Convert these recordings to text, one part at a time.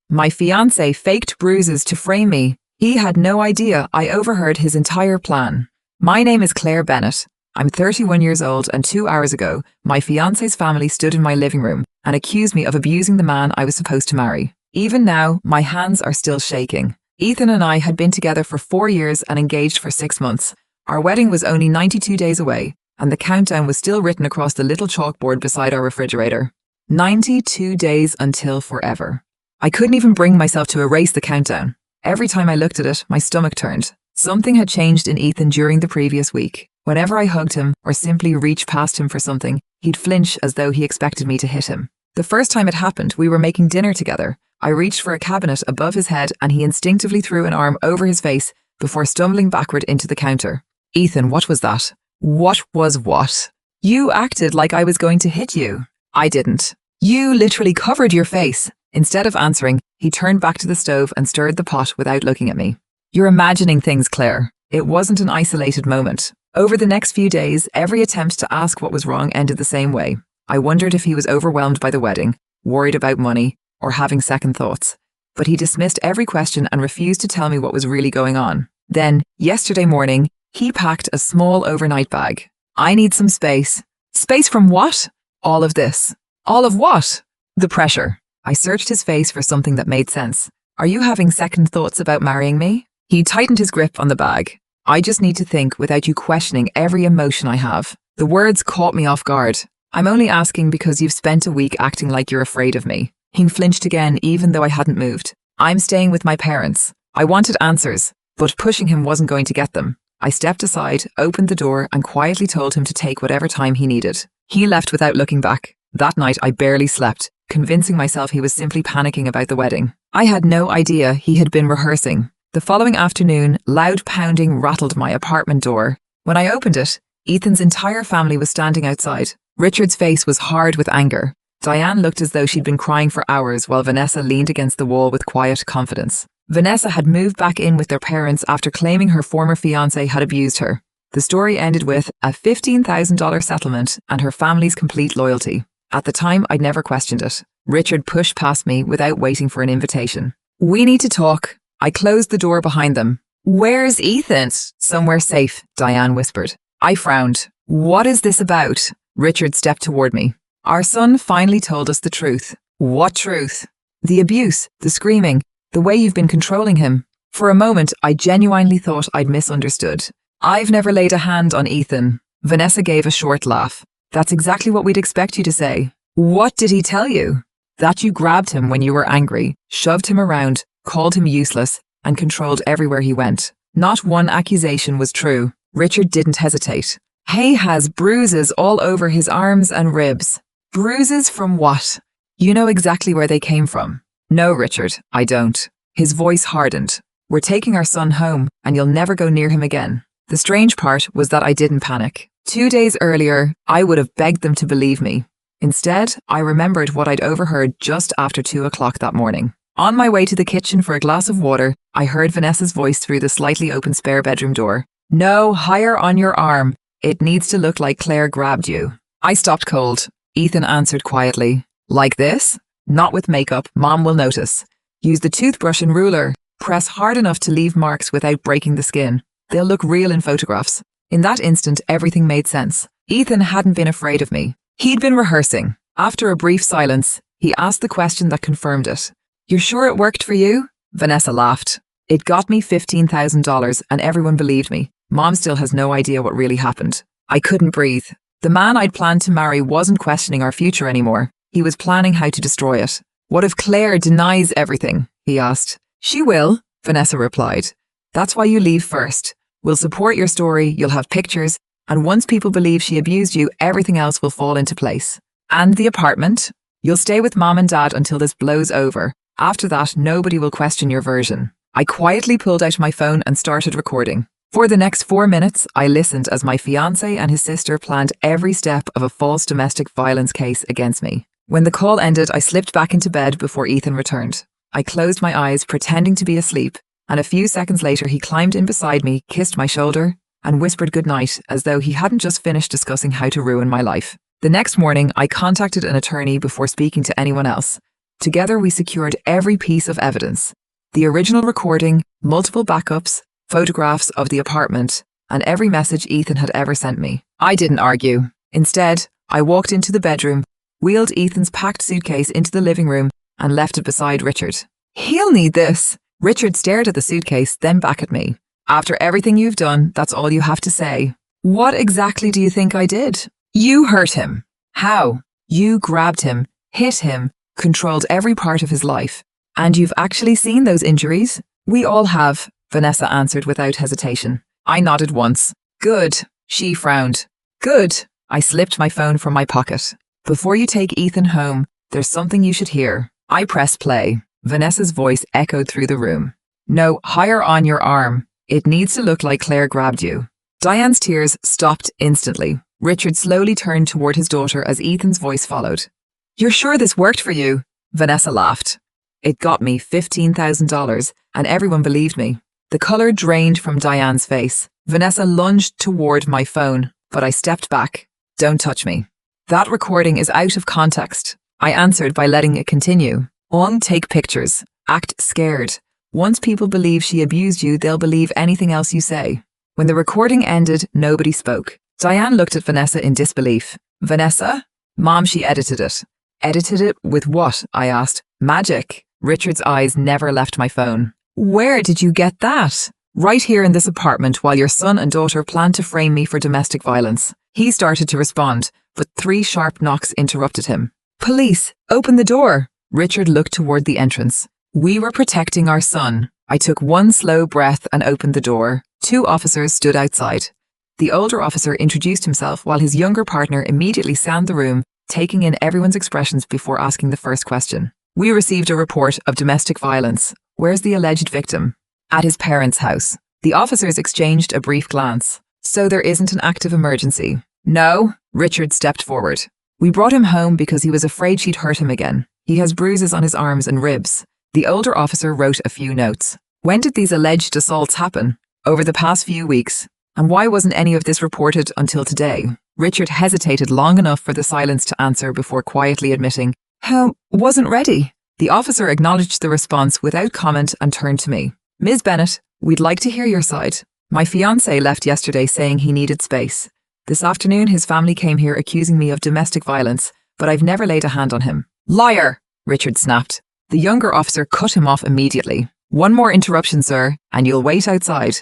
My fiancé faked Bruises to frame me. He had no idea I overheard his entire plan. My name is Claire Bennett. I'm 31 years old, and 2 hours ago, my fiancé's family stood in my living room and accused me of abusing the man I was supposed to marry. Even now, my hands are still shaking. Ethan and I had been together for 4 years and engaged for 6 months. Our wedding was only 92 days away, and the countdown was still written across the little chalkboard beside our refrigerator. 92 days until forever. I couldn't even bring myself to erase the countdown. Every time I looked at it, my stomach turned. Something had changed in Ethan during the previous week. Whenever I hugged him or simply reached past him for something, he'd flinch as though he expected me to hit him. The first time it happened, we were making dinner together. I reached for a cabinet above his head and he instinctively threw an arm over his face before stumbling backward into the counter. Ethan, what was that? What was what? You acted like I was going to hit you. I didn't. You literally covered your face. Instead of answering, he turned back to the stove and stirred the pot without looking at me. You're imagining things, Claire. It wasn't an isolated moment. Over the next few days, every attempt to ask what was wrong ended the same way. I wondered if he was overwhelmed by the wedding, worried about money, or having second thoughts. But he dismissed every question and refused to tell me what was really going on. Then, yesterday morning, he packed a small overnight bag. I need some space. Space from what? All of this. All of what? The pressure. I searched his face for something that made sense. Are you having second thoughts about marrying me? He tightened his grip on the bag. I just need to think without you questioning every emotion I have. The words caught me off guard. I'm only asking because you've spent a week acting like you're afraid of me. He flinched again, even though I hadn't moved. I'm staying with my parents. I wanted answers, but pushing him wasn't going to get them. I stepped aside, opened the door, and quietly told him to take whatever time he needed. He left without looking back. That night, I barely slept, convincing myself he was simply panicking about the wedding. I had no idea he had been rehearsing. The following afternoon, loud pounding rattled my apartment door. When I opened it, Ethan's entire family was standing outside. Richard's face was hard with anger. Diane looked as though she'd been crying for hours while Vanessa leaned against the wall with quiet confidence. Vanessa had moved back in with their parents after claiming her former fiancé had abused her. The story ended with a $15,000 settlement and her family's complete loyalty. At the time, I'd never questioned it. Richard pushed past me without waiting for an invitation. We need to talk. I closed the door behind them. Where's Ethan? Somewhere safe, Diane whispered. I frowned. What is this about? Richard stepped toward me. Our son finally told us the truth. What truth? The abuse, the screaming, the way you've been controlling him. For a moment, I genuinely thought I'd misunderstood. I've never laid a hand on Ethan. Vanessa gave a short laugh. That's exactly what we'd expect you to say. What did he tell you? That you grabbed him when you were angry, shoved him around, called him useless, and controlled everywhere he went. Not one accusation was true. Richard didn't hesitate. He has bruises all over his arms and ribs. Bruises from what? You know exactly where they came from. No, Richard, I don't. His voice hardened. We're taking our son home, and you'll never go near him again. The strange part was that I didn't panic. 2 days earlier, I would have begged them to believe me. Instead, I remembered what I'd overheard just after 2 o'clock that morning. On my way to the kitchen for a glass of water, I heard Vanessa's voice through the slightly open spare bedroom door. No, higher on your arm. It needs to look like Claire grabbed you. I stopped cold. Ethan answered quietly. Like this? Not with makeup, Mom will notice. Use the toothbrush and ruler. Press hard enough to leave marks without breaking the skin. They'll look real in photographs. In that instant, everything made sense. Ethan hadn't been afraid of me. He'd been rehearsing. After a brief silence, he asked the question that confirmed it. You're sure it worked for you? Vanessa laughed. It got me $15,000 and everyone believed me. Mom still has no idea what really happened. I couldn't breathe. The man I'd planned to marry wasn't questioning our future anymore. He was planning how to destroy it. What if Claire denies everything? He asked. She will, Vanessa replied. That's why you leave first. We'll support your story, you'll have pictures, and once people believe she abused you, everything else will fall into place. And the apartment? You'll stay with Mom and Dad until this blows over. After that, nobody will question your version. I quietly pulled out my phone and started recording. For the next 4 minutes, I listened as my fiancé and his sister planned every step of a false domestic violence case against me. When the call ended, I slipped back into bed before Ethan returned. I closed my eyes, pretending to be asleep, and a few seconds later he climbed in beside me, kissed my shoulder, and whispered goodnight as though he hadn't just finished discussing how to ruin my life. The next morning, I contacted an attorney before speaking to anyone else. Together we secured every piece of evidence. The original recording, multiple backups, photographs of the apartment, and every message Ethan had ever sent me. I didn't argue. Instead, I walked into the bedroom, wheeled Ethan's packed suitcase into the living room, and left it beside Richard. He'll need this. Richard stared at the suitcase, then back at me. After everything you've done, that's all you have to say. What exactly do you think I did? You hurt him. How? You grabbed him, hit him, controlled every part of his life. And you've actually seen those injuries? We all have, Vanessa answered without hesitation. I nodded once. Good. She frowned. Good. I slipped my phone from my pocket. Before you take Ethan home, there's something you should hear. I pressed play. Vanessa's voice echoed through the room. No, higher on your arm. It needs to look like Claire grabbed you. Diane's tears stopped instantly. Richard slowly turned toward his daughter as Ethan's voice followed. You're sure this worked for you? Vanessa laughed. It got me $15,000, and everyone believed me. The color drained from Diane's face. Vanessa lunged toward my phone, but I stepped back. Don't touch me. That recording is out of context. I answered by letting it continue. Take pictures. Act scared. Once people believe she abused you, they'll believe anything else you say. When the recording ended, nobody spoke. Diane looked at Vanessa in disbelief. Vanessa? Mom, she edited it. Edited it with what? I asked. Magic. Richard's eyes never left my phone. Where did you get that? Right here in this apartment while your son and daughter planned to frame me for domestic violence. He started to respond, but 3 sharp knocks interrupted him. Police, open the door. Richard looked toward the entrance. We were protecting our son. I took one slow breath and opened the door. 2 officers stood outside. The older officer introduced himself while his younger partner immediately scanned the room, taking in everyone's expressions before asking the first question. We received a report of domestic violence. Where's the alleged victim? At his parents' house. The officers exchanged a brief glance. So there isn't an active emergency? No. Richard stepped forward. We brought him home because he was afraid she'd hurt him again. He has bruises on his arms and ribs. The older officer wrote a few notes. When did these alleged assaults happen? Over the past few weeks. And why wasn't any of this reported until today? Richard hesitated long enough for the silence to answer before quietly admitting, wasn't ready. The officer acknowledged the response without comment and turned to me. Ms. Bennett, we'd like to hear your side. My fiancé left yesterday saying he needed space. This afternoon his family came here accusing me of domestic violence, but I've never laid a hand on him. Liar! Richard snapped. The younger officer cut him off immediately. One more interruption, sir, and you'll wait outside.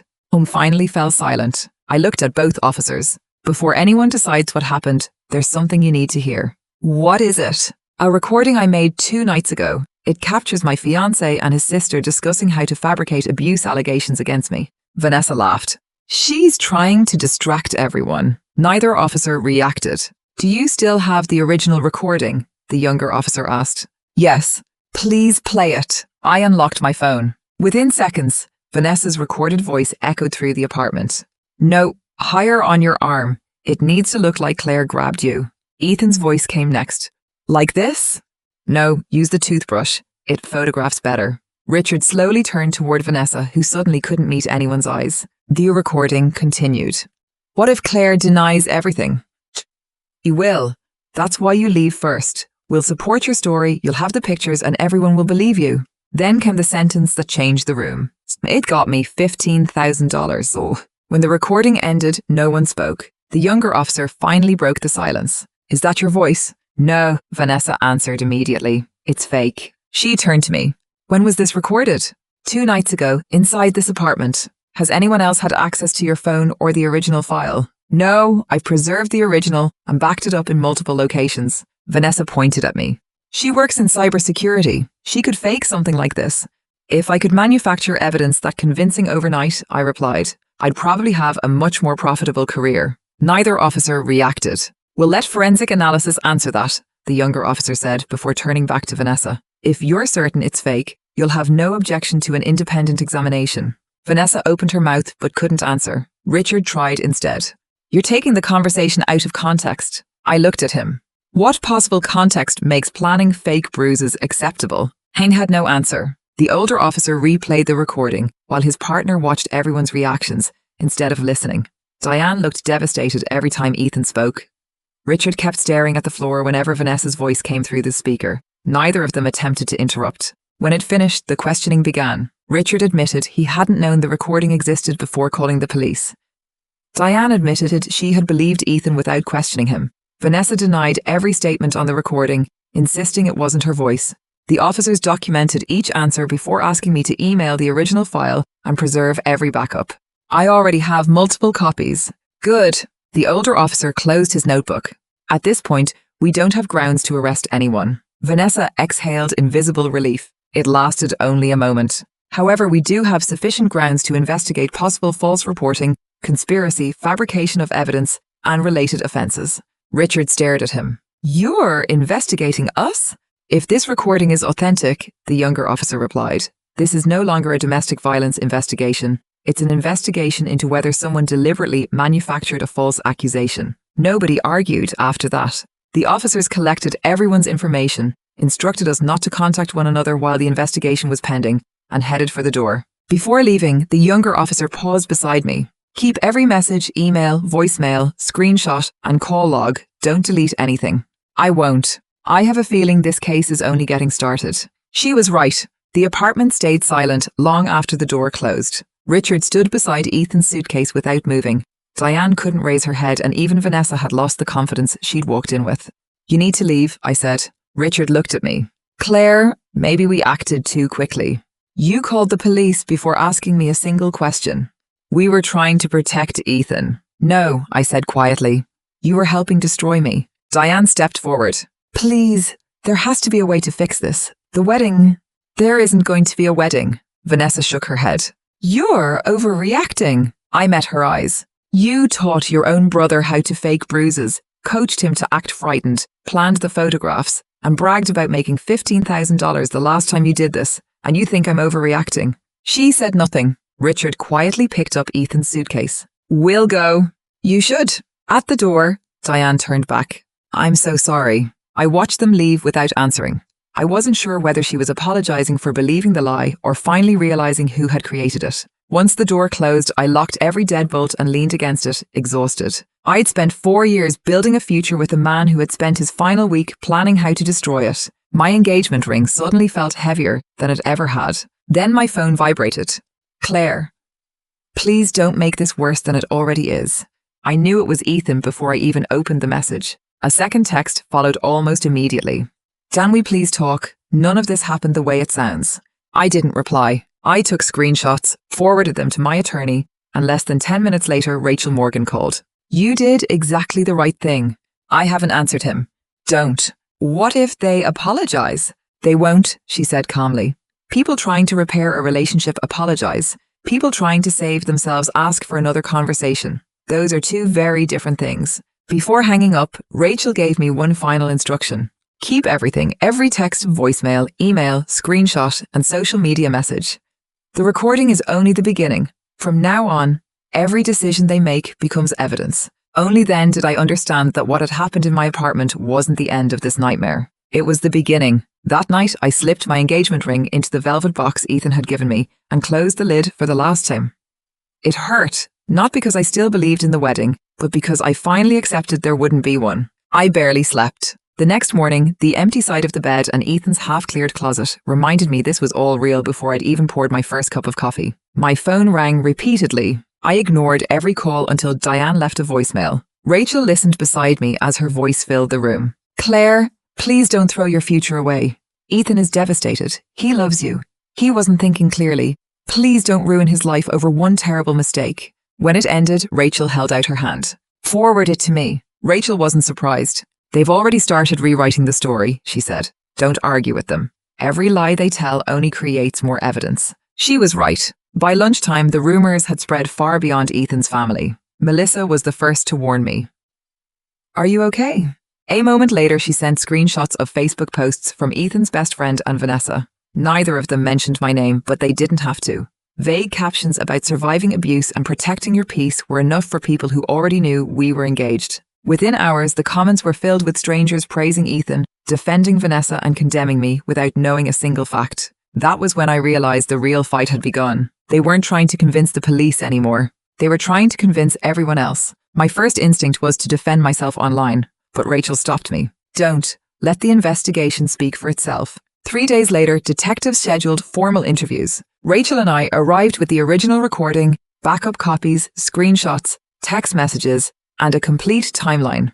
Finally fell silent. I looked at both officers. Before anyone decides what happened, there's something you need to hear. What is it? A recording I made 2 nights ago. It captures my fiancé and his sister discussing how to fabricate abuse allegations against me. Vanessa laughed. She's trying to distract everyone. Neither officer reacted. Do you still have the original recording? The younger officer asked. Yes. Please play it. I unlocked my phone. Within seconds, Vanessa's recorded voice echoed through the apartment. No, higher on your arm. It needs to look like Claire grabbed you. Ethan's voice came next. Like this? No, use the toothbrush. It photographs better. Richard slowly turned toward Vanessa, who suddenly couldn't meet anyone's eyes. The recording continued. What if Claire denies everything? He will. That's why you leave first. We'll support your story, you'll have the pictures, and everyone will believe you. Then came the sentence that changed the room. It got me $15,000. When the recording ended, no one spoke. The younger officer finally broke the silence. Is that your voice? No, Vanessa answered immediately. It's fake. She turned to me. When was this recorded? 2 nights ago, inside this apartment. Has anyone else had access to your phone or the original file? No, I've preserved the original and backed it up in multiple locations. Vanessa pointed at me. She works in cybersecurity. She could fake something like this. If I could manufacture evidence that convincing overnight, I replied, I'd probably have a much more profitable career. Neither officer reacted. We'll let forensic analysis answer that, the younger officer said before turning back to Vanessa. If you're certain it's fake, you'll have no objection to an independent examination. Vanessa opened her mouth but couldn't answer. Richard tried instead. You're taking the conversation out of context. I looked at him. What possible context makes planning fake bruises acceptable? Hein had no answer. The older officer replayed the recording while his partner watched everyone's reactions instead of listening. Diane looked devastated every time Ethan spoke. Richard kept staring at the floor whenever Vanessa's voice came through the speaker. Neither of them attempted to interrupt. When it finished, the questioning began. Richard admitted he hadn't known the recording existed before calling the police. Diane admitted she had believed Ethan without questioning him. Vanessa denied every statement on the recording, insisting it wasn't her voice. The officers documented each answer before asking me to email the original file and preserve every backup. I already have multiple copies. Good. The older officer closed his notebook. At this point, we don't have grounds to arrest anyone. Vanessa exhaled in visible relief. It lasted only a moment. However, we do have sufficient grounds to investigate possible false reporting, conspiracy, fabrication of evidence, and related offences. Richard stared at him. You're investigating us? If this recording is authentic, the younger officer replied, this is no longer a domestic violence investigation. It's an investigation into whether someone deliberately manufactured a false accusation. Nobody argued after that. The officers collected everyone's information, instructed us not to contact one another while the investigation was pending, and headed for the door. Before leaving, the younger officer paused beside me. Keep every message, email, voicemail, screenshot, and call log. Don't delete anything. I won't. I have a feeling this case is only getting started. She was right. The apartment stayed silent long after the door closed. Richard stood beside Ethan's suitcase without moving. Diane couldn't raise her head, and even Vanessa had lost the confidence she'd walked in with. You need to leave, I said. Richard looked at me. Claire, maybe we acted too quickly. You called the police before asking me a single question. We were trying to protect Ethan. No, I said quietly. You were helping destroy me. Diane stepped forward. Please, there has to be a way to fix this. The wedding. There isn't going to be a wedding. Vanessa shook her head. You're overreacting. I met her eyes. You taught your own brother how to fake bruises, coached him to act frightened, planned the photographs, and bragged about making $15,000 the last time you did this, and you think I'm overreacting. She said nothing. Richard quietly picked up Ethan's suitcase. We'll go. You should. At the door, Diane turned back. I'm so sorry. I watched them leave without answering. I wasn't sure whether she was apologizing for believing the lie or finally realizing who had created it. Once the door closed, I locked every deadbolt and leaned against it, exhausted. I'd spent 4 years building a future with a man who had spent his final week planning how to destroy it. My engagement ring suddenly felt heavier than it ever had. Then my phone vibrated. Claire, please don't make this worse than it already is. I knew it was Ethan before I even opened the message. A second text followed almost immediately. Can we please talk? None of this happened the way it sounds. I didn't reply. I took screenshots, forwarded them to my attorney, and less than 10 minutes later, Rachel Morgan called. You did exactly the right thing. I haven't answered him. Don't. What if they apologize? They won't, she said calmly. People trying to repair a relationship apologize. People trying to save themselves ask for another conversation. Those are two very different things. Before hanging up, Rachel gave me one final instruction. Keep everything, every text, voicemail, email, screenshot, and social media message. The recording is only the beginning. From now on, every decision they make becomes evidence. Only then did I understand that what had happened in my apartment wasn't the end of this nightmare. It was the beginning. That night, I slipped my engagement ring into the velvet box Ethan had given me and closed the lid for the last time. It hurt, not because I still believed in the wedding, but because I finally accepted there wouldn't be one. I barely slept. The next morning, the empty side of the bed and Ethan's half-cleared closet reminded me this was all real before I'd even poured my first cup of coffee. My phone rang repeatedly. I ignored every call until Diane left a voicemail. Rachel listened beside me as her voice filled the room. Claire, please don't throw your future away. Ethan is devastated. He loves you. He wasn't thinking clearly. Please don't ruin his life over one terrible mistake. When it ended, Rachel held out her hand. Forward it to me. Rachel wasn't surprised. They've already started rewriting the story, she said. Don't argue with them. Every lie they tell only creates more evidence. She was right. By lunchtime, the rumors had spread far beyond Ethan's family. Melissa was the first to warn me. Are you okay? A moment later, she sent screenshots of Facebook posts from Ethan's best friend and Vanessa. Neither of them mentioned my name, but they didn't have to. Vague captions about surviving abuse and protecting your peace were enough for people who already knew we were engaged. Within hours, the comments were filled with strangers praising Ethan, defending Vanessa and condemning me without knowing a single fact. That was when I realized the real fight had begun. They weren't trying to convince the police anymore. They were trying to convince everyone else. My first instinct was to defend myself online, but Rachel stopped me. Don't. Let the investigation speak for itself. 3 days later, detectives scheduled formal interviews. Rachel and I arrived with the original recording, backup copies, screenshots, text messages, and a complete timeline.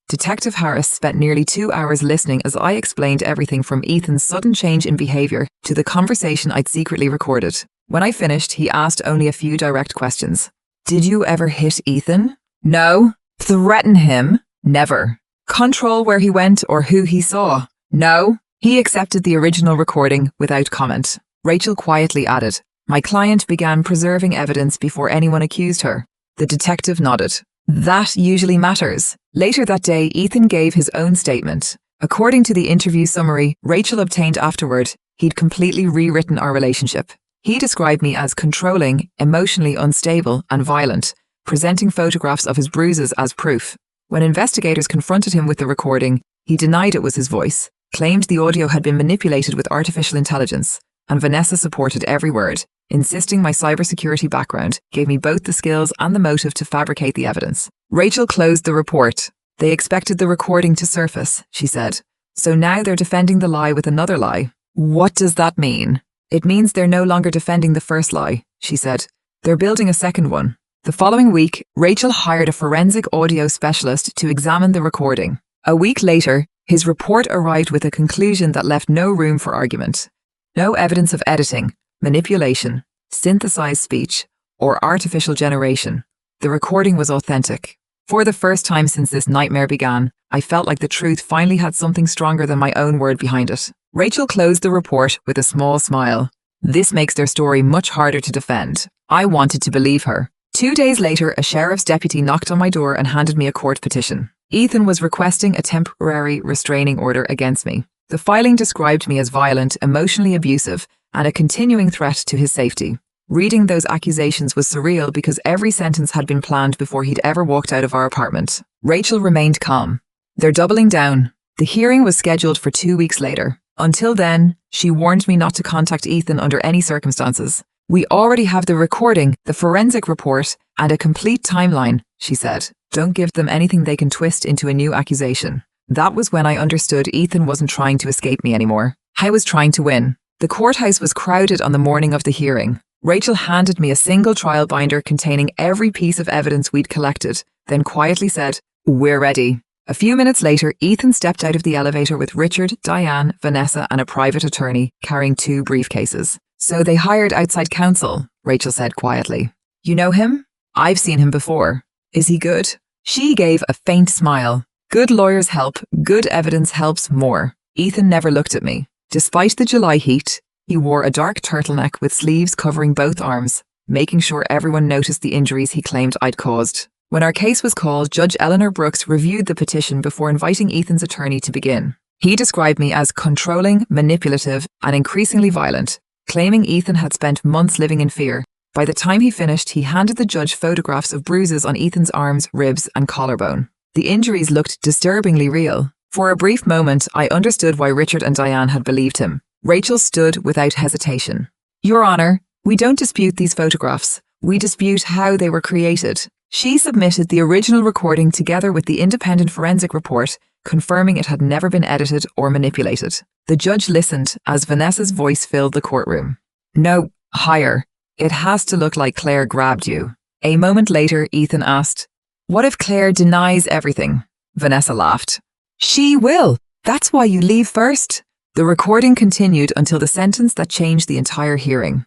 Detective Harris spent nearly 2 hours listening as I explained everything from Ethan's sudden change in behavior to the conversation I'd secretly recorded. When I finished, he asked only a few direct questions. Did you ever hit Ethan? No. Threaten him? Never. Control where he went or who he saw? No. He accepted the original recording without comment. Rachel quietly added, my client began preserving evidence before anyone accused her. The detective nodded. That usually matters. Later that day, Ethan gave his own statement. According to the interview summary Rachel obtained afterward, he'd completely rewritten our relationship. He described me as controlling, emotionally unstable, and violent, presenting photographs of his bruises as proof. When investigators confronted him with the recording, he denied it was his voice, claimed the audio had been manipulated with artificial intelligence, and Vanessa supported every word, insisting my cybersecurity background gave me both the skills and the motive to fabricate the evidence. Rachel closed the report. They expected the recording to surface, she said. So now they're defending the lie with another lie. What does that mean? It means they're no longer defending the first lie, she said. They're building a second one. The following week, Rachel hired a forensic audio specialist to examine the recording. A week later, his report arrived with a conclusion that left no room for argument. No evidence of editing, manipulation, synthesized speech, or artificial generation. The recording was authentic. For the first time since this nightmare began, I felt like the truth finally had something stronger than my own word behind it. Rachel closed the report with a small smile. This makes their story much harder to defend. I wanted to believe her. 2 days later, a sheriff's deputy knocked on my door and handed me a court petition. Ethan was requesting a temporary restraining order against me. The filing described me as violent, emotionally abusive, and a continuing threat to his safety. Reading those accusations was surreal because every sentence had been planned before he'd ever walked out of our apartment. Rachel remained calm. They're doubling down. The hearing was scheduled for 2 weeks later. Until then, she warned me not to contact Ethan under any circumstances. We already have the recording, the forensic report, and a complete timeline, she said. Don't give them anything they can twist into a new accusation. That was when I understood Ethan wasn't trying to escape me anymore. I was trying to win. The courthouse was crowded on the morning of the hearing. Rachel handed me a single trial binder containing every piece of evidence we'd collected, then quietly said, "We're ready." A few minutes later, Ethan stepped out of the elevator with Richard, Diane, Vanessa, and a private attorney carrying 2 briefcases. So they hired outside counsel, Rachel said quietly. You know him? I've seen him before. Is he good? She gave a faint smile. Good lawyers help, good evidence helps more. Ethan never looked at me. Despite the July heat, he wore a dark turtleneck with sleeves covering both arms, making sure everyone noticed the injuries he claimed I'd caused. When our case was called, Judge Eleanor Brooks reviewed the petition before inviting Ethan's attorney to begin. He described me as controlling, manipulative, and increasingly violent, claiming Ethan had spent months living in fear. By the time he finished, he handed the judge photographs of bruises on Ethan's arms, ribs, and collarbone. The injuries looked disturbingly real. For a brief moment, I understood why Richard and Diane had believed him. Rachel stood without hesitation. Your Honor, we don't dispute these photographs. We dispute how they were created. She submitted the original recording together with the independent forensic report, confirming it had never been edited or manipulated. The judge listened as Vanessa's voice filled the courtroom. No, higher. It has to look like Claire grabbed you. A moment later, Ethan asked, what if Claire denies everything? Vanessa laughed. She will. That's why you leave first. The recording continued until the sentence that changed the entire hearing.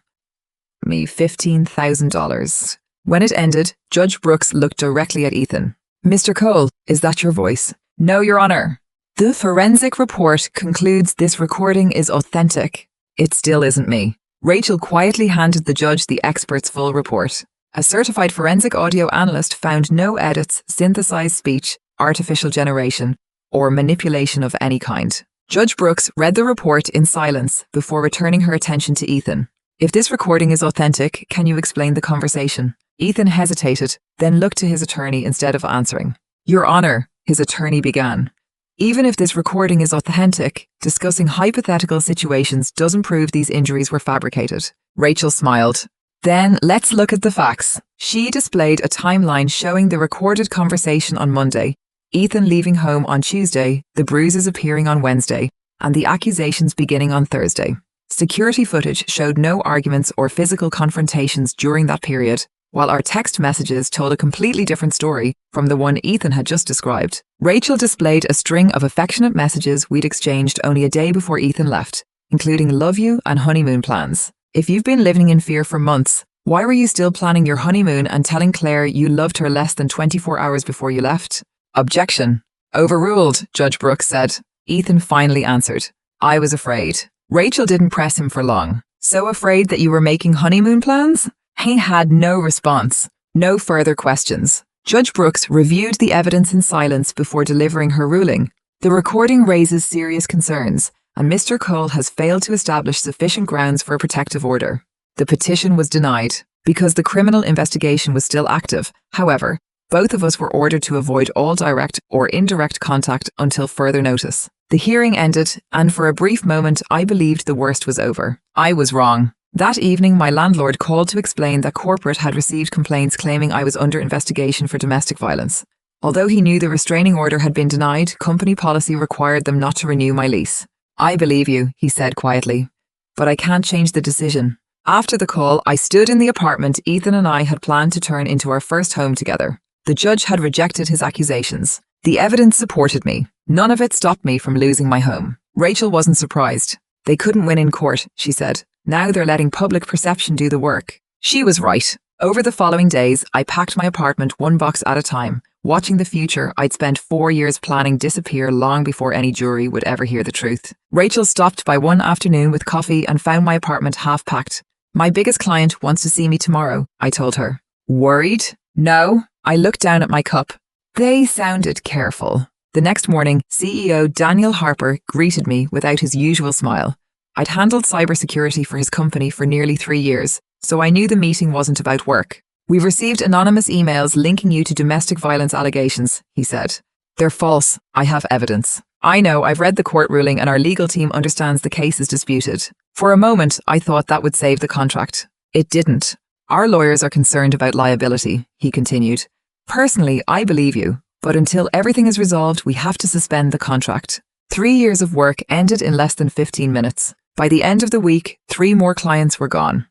Me $15,000. When it ended, Judge Brooks looked directly at Ethan. Mr. Cole, is that your voice? No, Your Honor. The forensic report concludes this recording is authentic. It still isn't me. Rachel quietly handed the judge the expert's full report. A certified forensic audio analyst found no edits, synthesized speech, artificial generation, or manipulation of any kind. Judge Brooks read the report in silence before returning her attention to Ethan. If this recording is authentic, can you explain the conversation? Ethan hesitated, then looked to his attorney instead of answering. Your Honor, his attorney began. Even if this recording is authentic, discussing hypothetical situations doesn't prove these injuries were fabricated. Rachel smiled. Then let's look at the facts. She displayed a timeline showing the recorded conversation on Monday, Ethan leaving home on Tuesday, the bruises appearing on Wednesday, and the accusations beginning on Thursday. Security footage showed no arguments or physical confrontations during that period, while our text messages told a completely different story from the one Ethan had just described. Rachel displayed a string of affectionate messages we'd exchanged only a day before Ethan left, including love you and honeymoon plans. If you've been living in fear for months, why were you still planning your honeymoon and telling Claire you loved her less than 24 hours before you left? Objection. Overruled, Judge Brooks said. Ethan finally answered. I was afraid. Rachel didn't press him for long. So afraid that you were making honeymoon plans? He had no response. No further questions. Judge Brooks reviewed the evidence in silence before delivering her ruling. The recording raises serious concerns, and Mr. Cole has failed to establish sufficient grounds for a protective order. The petition was denied because the criminal investigation was still active. However, both of us were ordered to avoid all direct or indirect contact until further notice. The hearing ended, and for a brief moment I believed the worst was over. I was wrong. That evening my landlord called to explain that corporate had received complaints claiming I was under investigation for domestic violence. Although he knew the restraining order had been denied, company policy required them not to renew my lease. I believe you, he said quietly, but I can't change the decision. After the call, I stood in the apartment Ethan and I had planned to turn into our first home together. The judge had rejected his accusations. The evidence supported me. None of it stopped me from losing my home. Rachel wasn't surprised. They couldn't win in court, she said. Now they're letting public perception do the work. She was right. Over the following days, I packed my apartment one box at a time, watching the future I'd spent 4 years planning disappear long before any jury would ever hear the truth. Rachel stopped by one afternoon with coffee and found my apartment half-packed. My biggest client wants to see me tomorrow, I told her. Worried? No. I looked down at my cup. They sounded careful. The next morning, CEO Daniel Harper greeted me without his usual smile. I'd handled cybersecurity for his company for nearly 3 years, so I knew the meeting wasn't about work. We've received anonymous emails linking you to domestic violence allegations, he said. They're false. I have evidence. I know, I've read the court ruling and our legal team understands the case is disputed. For a moment, I thought that would save the contract. It didn't. Our lawyers are concerned about liability, he continued. Personally, I believe you, but until everything is resolved, we have to suspend the contract. 3 years of work ended in less than 15 minutes. By the end of the week, 3 more clients were gone.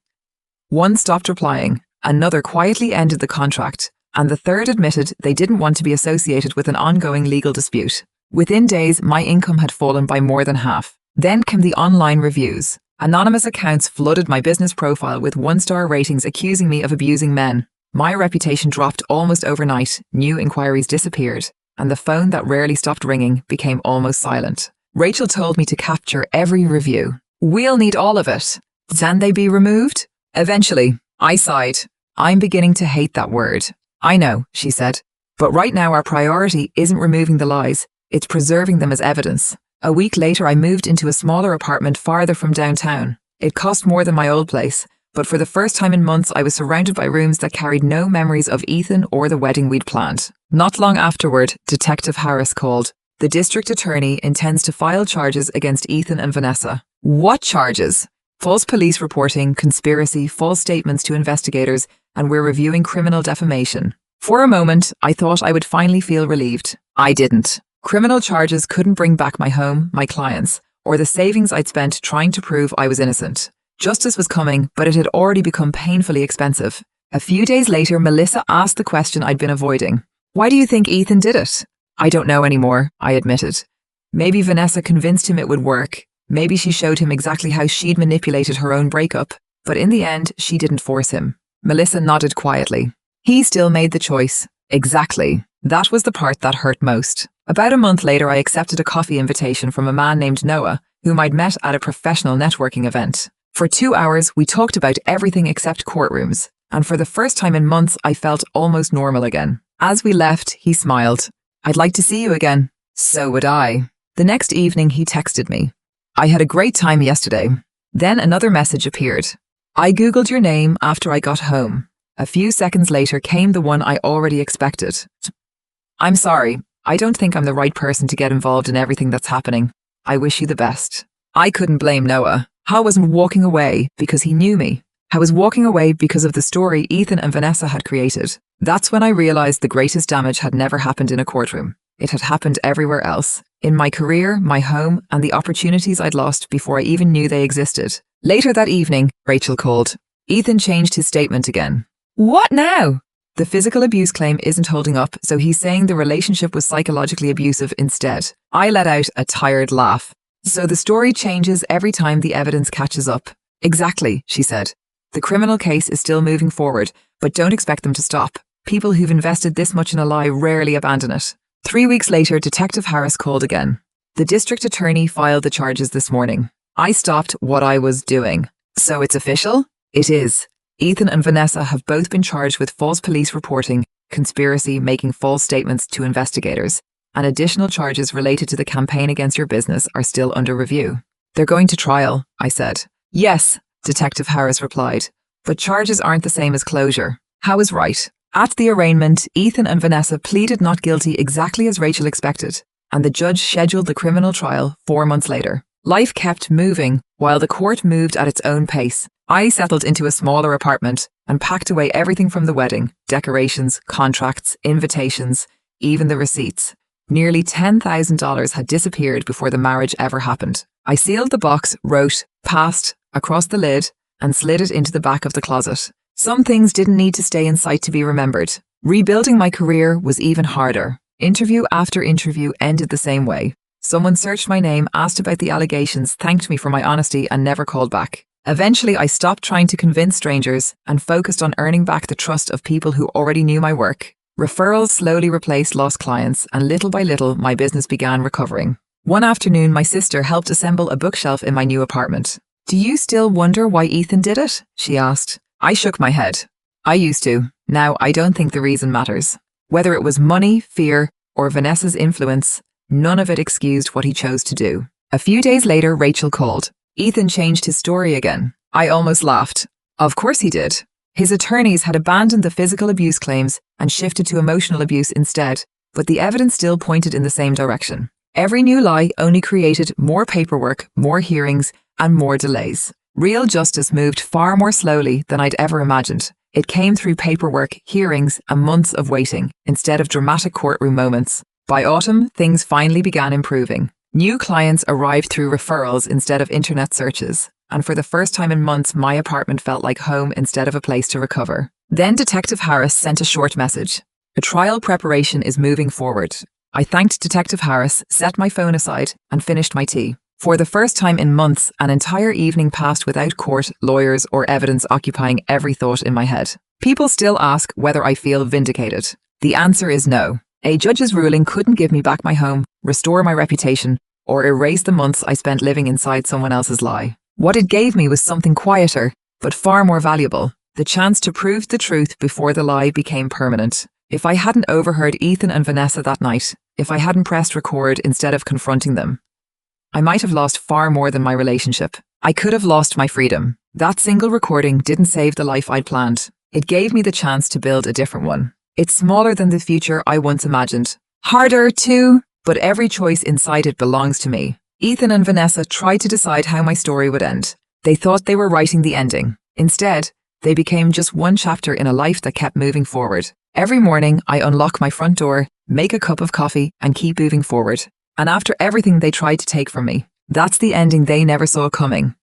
One stopped replying, another quietly ended the contract, and the third admitted they didn't want to be associated with an ongoing legal dispute. Within days, my income had fallen by more than half. Then came the online reviews. Anonymous accounts flooded my business profile with 1-star ratings accusing me of abusing men. My reputation dropped almost overnight, new inquiries disappeared, and the phone that rarely stopped ringing became almost silent. Rachel told me to capture every review. We'll need all of it. Can they be removed? Eventually, I sighed. I'm beginning to hate that word. I know, she said. But right now our priority isn't removing the lies, it's preserving them as evidence. A week later I moved into a smaller apartment farther from downtown. It cost more than my old place, but for the first time in months I was surrounded by rooms that carried no memories of Ethan or the wedding we'd planned. Not long afterward, Detective Harris called. The district attorney intends to file charges against Ethan and Vanessa. What charges? False police reporting, conspiracy, false statements to investigators, and we're reviewing criminal defamation. For a moment, I thought I would finally feel relieved. I didn't. Criminal charges couldn't bring back my home, my clients, or the savings I'd spent trying to prove I was innocent. Justice was coming, but it had already become painfully expensive. A few days later, Melissa asked the question I'd been avoiding. Why do you think Ethan did it? I don't know anymore, I admitted. Maybe Vanessa convinced him it would work. Maybe she showed him exactly how she'd manipulated her own breakup. But in the end, she didn't force him. Melissa nodded quietly. He still made the choice. Exactly. That was the part that hurt most. About a month later, I accepted a coffee invitation from a man named Noah, whom I'd met at a professional networking event. For 2 hours, we talked about everything except courtrooms, and for the first time in months, I felt almost normal again. As we left, he smiled. I'd like to see you again. So would I. The next evening, he texted me. I had a great time yesterday. Then another message appeared. I Googled your name after I got home. A few seconds later came the one I already expected. I'm sorry. I don't think I'm the right person to get involved in everything that's happening. I wish you the best. I couldn't blame Noah. I wasn't walking away because he knew me. I was walking away because of the story Ethan and Vanessa had created. That's when I realized the greatest damage had never happened in a courtroom. It had happened everywhere else. In my career, my home, and the opportunities I'd lost before I even knew they existed. Later that evening, Rachel called. Ethan changed his statement again. What now? The physical abuse claim isn't holding up, so he's saying the relationship was psychologically abusive instead. I let out a tired laugh. So the story changes every time the evidence catches up. Exactly, she said. The criminal case is still moving forward, but don't expect them to stop. People who've invested this much in a lie rarely abandon it. 3 weeks later, Detective Harris called again. The district attorney filed the charges this morning. I stopped what I was doing. So it's official? It is. Ethan and Vanessa have both been charged with false police reporting, conspiracy, making false statements to investigators, and additional charges related to the campaign against your business are still under review. They're going to trial, I said. Yes, Detective Harris replied. But charges aren't the same as closure. How is right? At the arraignment, Ethan and Vanessa pleaded not guilty exactly as Rachel expected, and the judge scheduled the criminal trial 4 months later. Life kept moving while the court moved at its own pace. I settled into a smaller apartment and packed away everything from the wedding, decorations, contracts, invitations, even the receipts. Nearly $10,000 had disappeared before the marriage ever happened. I sealed the box, wrote, "Passed," across the lid, and slid it into the back of the closet. Some things didn't need to stay in sight to be remembered. Rebuilding my career was even harder. Interview after interview ended the same way. Someone searched my name, asked about the allegations, thanked me for my honesty, and never called back. Eventually, I stopped trying to convince strangers and focused on earning back the trust of people who already knew my work. Referrals slowly replaced lost clients, and little by little, my business began recovering. One afternoon, my sister helped assemble a bookshelf in my new apartment. "Do you still wonder why Ethan did it?" she asked. I shook my head. I used to. Now, I don't think the reason matters. Whether it was money, fear, or Vanessa's influence, none of it excused what he chose to do. A few days later, Rachel called. Ethan changed his story again. I almost laughed. Of course he did. His attorneys had abandoned the physical abuse claims and shifted to emotional abuse instead, but the evidence still pointed in the same direction. Every new lie only created more paperwork, more hearings, and more delays. Real justice moved far more slowly than I'd ever imagined. It came through paperwork, hearings, and months of waiting, instead of dramatic courtroom moments. By autumn, things finally began improving. New clients arrived through referrals instead of internet searches, and for the first time in months, my apartment felt like home instead of a place to recover. Then Detective Harris sent a short message. A trial preparation is moving forward. I thanked Detective Harris, set my phone aside, and finished my tea. For the first time in months, an entire evening passed without court, lawyers, or evidence occupying every thought in my head. People still ask whether I feel vindicated. The answer is no. A judge's ruling couldn't give me back my home, restore my reputation, or erase the months I spent living inside someone else's lie. What it gave me was something quieter, but far more valuable. The chance to prove the truth before the lie became permanent. If I hadn't overheard Ethan and Vanessa that night, if I hadn't pressed record instead of confronting them, I might have lost far more than my relationship. I could have lost my freedom. That single recording didn't save the life I'd planned. It gave me the chance to build a different one. It's smaller than the future I once imagined. Harder, too, but every choice inside it belongs to me. Ethan and Vanessa tried to decide how my story would end. They thought they were writing the ending. Instead, they became just one chapter in a life that kept moving forward. Every morning, I unlock my front door, make a cup of coffee, and keep moving forward. And after everything they tried to take from me, that's the ending they never saw coming.